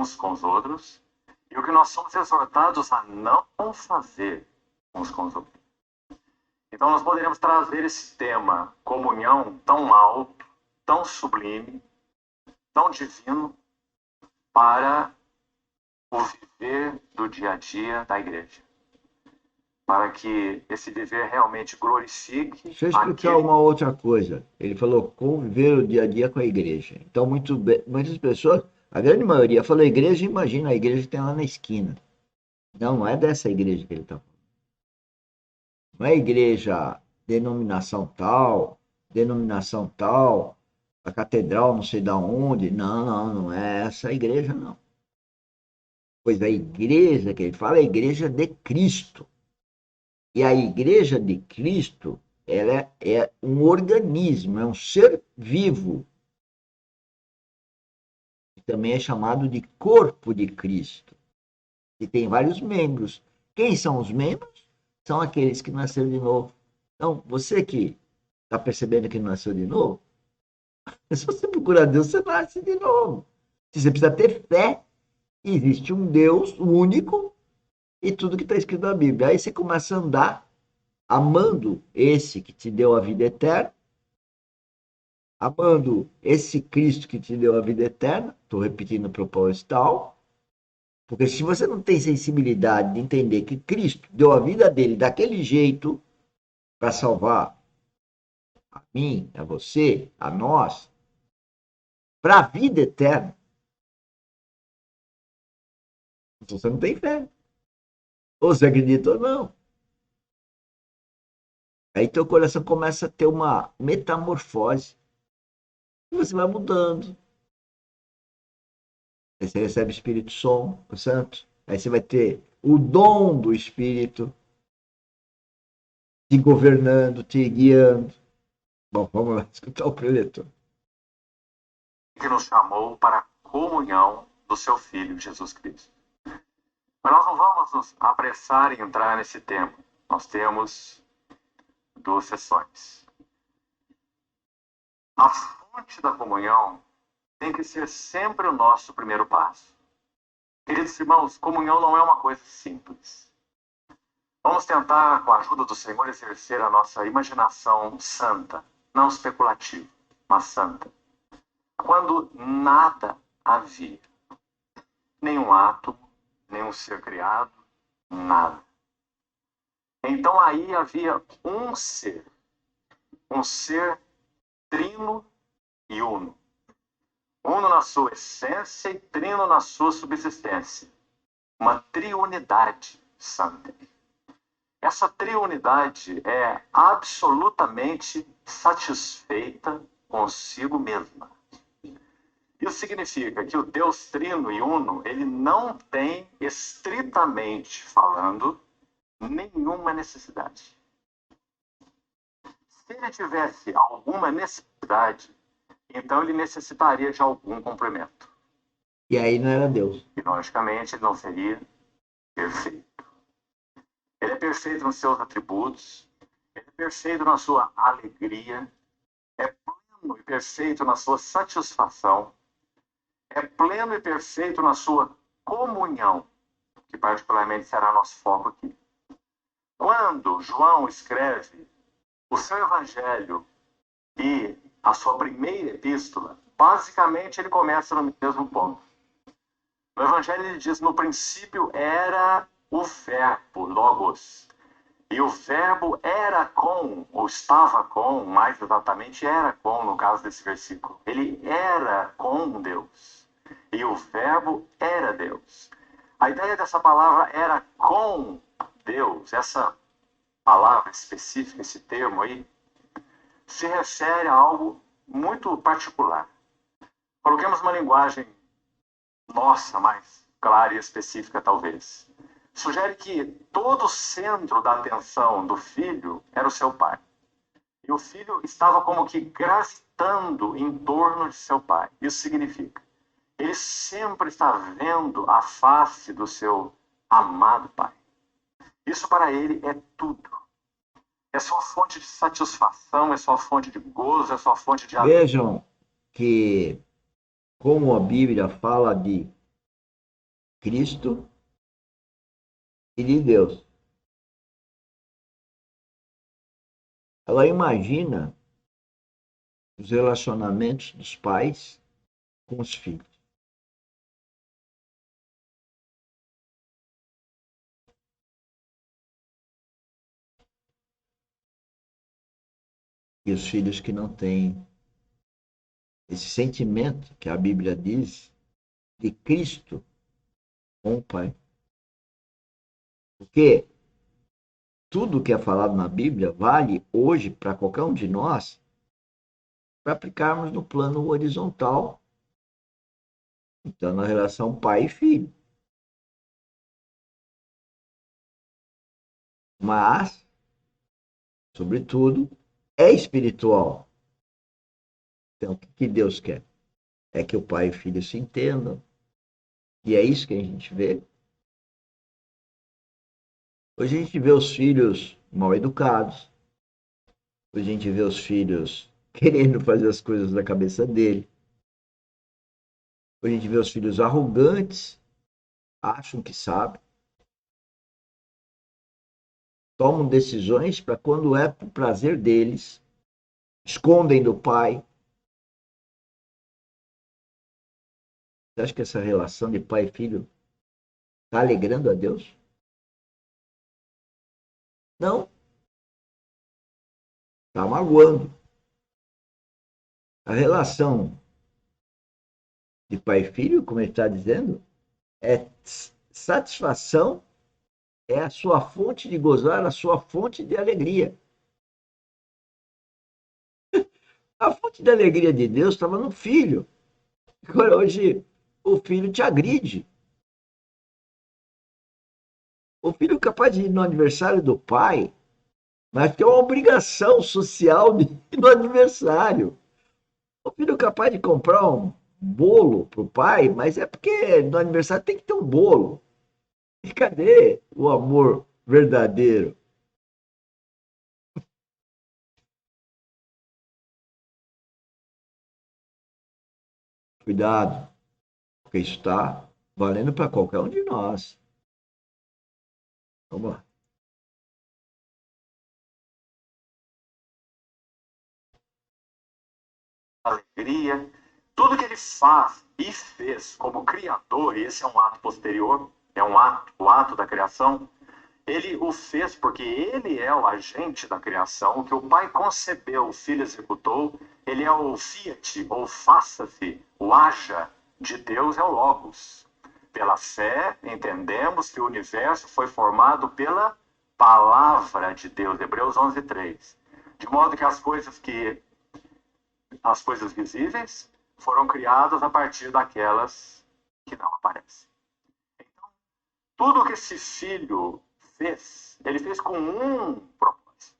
uns com os outros e o que nós somos exortados a não fazer uns com os outros. Então nós poderíamos trazer esse tema comunhão tão alto, tão sublime, tão divino para o viver do dia a dia da igreja. Para que esse viver realmente glorifique... Deixa eu explicar uma outra coisa. Ele falou conviver o dia a dia com a igreja. Então, muitas pessoas, a grande maioria, falou igreja, imagina a igreja que tem lá na esquina. Não é dessa igreja que ele está falando. Não é igreja denominação tal, a catedral não sei da onde. Não é essa igreja, não. Pois a igreja que ele fala é a igreja de Cristo. E a igreja de Cristo, ela é um organismo, é um ser vivo. Que também é chamado de corpo de Cristo. E tem vários membros. Quem são os membros? São aqueles que nasceram de novo. Então, você que está percebendo que não nasceu de novo, se você procurar Deus, você nasce de novo. Você precisa ter fé. Existe um Deus único e tudo que está escrito na Bíblia. Aí você começa a andar amando esse que te deu a vida eterna, amando esse Cristo que te deu a vida eterna, estou repetindo proposital, porque se você não tem sensibilidade de entender que Cristo deu a vida dele daquele jeito para salvar a mim, a você, a nós, para a vida eterna, você não tem fé. Ou você acredita ou não. Aí teu coração começa a ter uma metamorfose. E você vai mudando. Aí você recebe o Espírito Santo. Aí você vai ter o dom do Espírito te governando, te guiando. Bom, vamos lá escutar o preletor. Que nos chamou para a comunhão do seu Filho, Jesus Cristo. Mas nós não vamos nos apressar em entrar nesse tema. Nós temos 2 sessões. A fonte da comunhão tem que ser sempre o nosso primeiro passo. Queridos irmãos, comunhão não é uma coisa simples. Vamos tentar, com a ajuda do Senhor, exercer a nossa imaginação santa, não especulativa, mas santa. Quando nada havia, nenhum átomo, nenhum ser criado, nada. Então aí havia um ser trino e uno. Uno na sua essência e trino na sua subsistência. Uma triunidade santa. Essa triunidade é absolutamente satisfeita consigo mesma. Isso significa que o Deus trino e uno, ele não tem, estritamente falando, nenhuma necessidade. Se ele tivesse alguma necessidade, então ele necessitaria de algum complemento. E aí não era Deus. E, logicamente, ele não seria perfeito. Ele é perfeito nos seus atributos, ele é perfeito na sua alegria, é pleno e perfeito na sua satisfação, é pleno e perfeito na sua comunhão, que particularmente será nosso foco aqui. Quando João escreve o seu evangelho e a sua primeira epístola, basicamente ele começa no mesmo ponto. No evangelho ele diz, no princípio era o verbo, logos. E o verbo era com, ou estava com, mais exatamente era com, no caso desse versículo. Ele era com Deus. E o verbo era Deus. A ideia dessa palavra era com Deus. Essa palavra específica, esse termo aí, se refere a algo muito particular. Coloquemos uma linguagem nossa, mais clara e específica talvez. Sugere que todo o centro da atenção do filho era o seu pai. E o filho estava como que gravitando em torno de seu pai. Isso significa, ele sempre está vendo a face do seu amado pai. Isso para ele é tudo. É sua fonte de satisfação, é sua fonte de gozo, é sua fonte de alegria. Vejam que, como a Bíblia fala de Cristo e de Deus. Agora imagina os relacionamentos dos pais com os filhos. E os filhos que não têm esse sentimento que a Bíblia diz de Cristo com o Pai. Porque tudo que é falado na Bíblia vale hoje para qualquer um de nós para aplicarmos no plano horizontal, então na relação pai e filho. Mas, sobretudo, é espiritual. Então, o que Deus quer? É que o pai e o filho se entendam. E é isso que a gente vê. Hoje a gente vê os filhos mal educados. Hoje a gente vê os filhos querendo fazer as coisas da cabeça dele. Hoje a gente vê os filhos arrogantes, acham que sabem, tomam decisões para quando é para o prazer deles, escondem do pai. Você acha que essa relação de pai e filho está alegrando a Deus? Não, está magoando. A relação de pai e filho, como ele está dizendo, é satisfação, é a sua fonte de gozar, a sua fonte de alegria. A fonte de alegria de Deus estava no filho. Agora, hoje, o filho te agride. O filho é capaz de ir no aniversário do pai, mas que é uma obrigação social de ir no aniversário. O filho é capaz de comprar um bolo para o pai, mas é porque no aniversário tem que ter um bolo. E cadê o amor verdadeiro? Cuidado, porque isso está valendo para qualquer um de nós. Vamos lá. Alegria, tudo que ele faz e fez como criador, e esse é um ato posterior, é um ato, o ato da criação, ele o fez porque ele é o agente da criação, o que o Pai concebeu, o Filho executou, ele é o fiat, ou faça-se, o haja de Deus é o Logos. Pela fé, entendemos que o universo foi formado pela palavra de Deus, Hebreus 11:3. De modo que as coisas visíveis foram criadas a partir daquelas que não aparecem. Então, tudo que esse filho fez, ele fez com um propósito.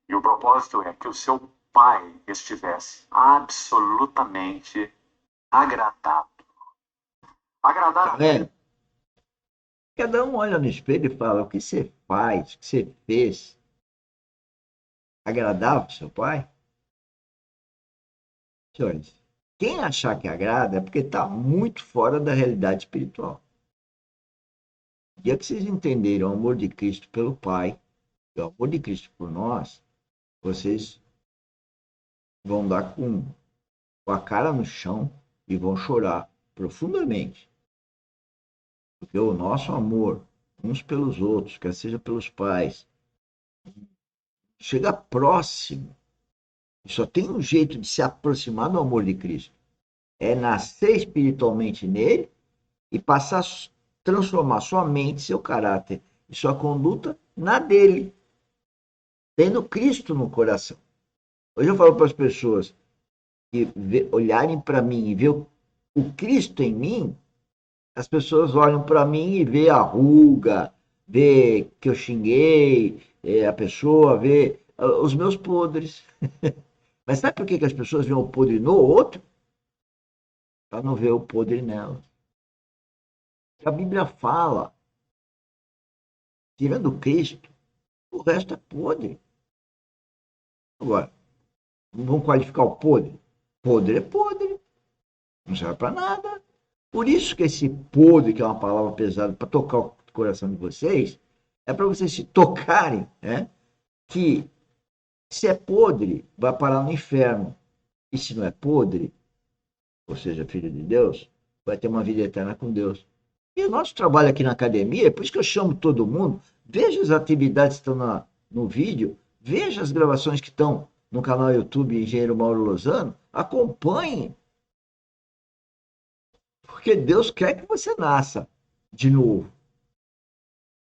E o propósito é que o seu pai estivesse absolutamente agradado. Tá Agradado. vendo? Cada um olha no espelho e fala: o que você faz, o que você fez, agradava o seu pai? Senhores, quem achar que agrada é porque está muito fora da realidade espiritual. O dia que vocês entenderem o amor de Cristo pelo Pai, e o amor de Cristo por nós, vocês vão dar com a cara no chão e vão chorar profundamente. Porque o nosso amor uns pelos outros, quer seja pelos pais, chega próximo. E só tem um jeito de se aproximar do amor de Cristo. É nascer espiritualmente nele e passar a transformar sua mente, seu caráter e sua conduta na dele, tendo Cristo no coração. Hoje eu falo para as pessoas que olharem para mim e ver o Cristo em mim, as pessoas olham para mim e vê a ruga, vê que eu xinguei a pessoa, vê os meus podres. Mas sabe por que as pessoas veem o podre no outro? Para não ver o podre nela. A Bíblia fala, tirando Cristo, o resto é podre. Agora, vamos qualificar o podre? Podre é podre. Não serve para nada. Por isso que esse podre, que é uma palavra pesada para tocar o coração de vocês, é para vocês se tocarem, né? Que se é podre, vai parar no inferno. E se não é podre, ou seja, filho de Deus, vai ter uma vida eterna com Deus. E o nosso trabalho aqui na academia, é por isso que eu chamo todo mundo, veja as atividades que estão no vídeo, veja as gravações que estão no canal YouTube Engenheiro Mauro Lozano, acompanhe, porque Deus quer que você nasça de novo.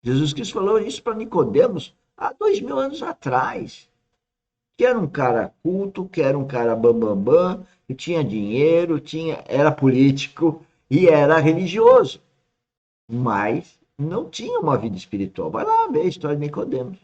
Jesus Cristo falou isso para Nicodemos há 2000 anos atrás. Que era um cara culto, que era um cara bambambam, bam, bam, que tinha dinheiro, era político e era religioso, mas não tinha uma vida espiritual. Vai lá ver a história de Nicodemos.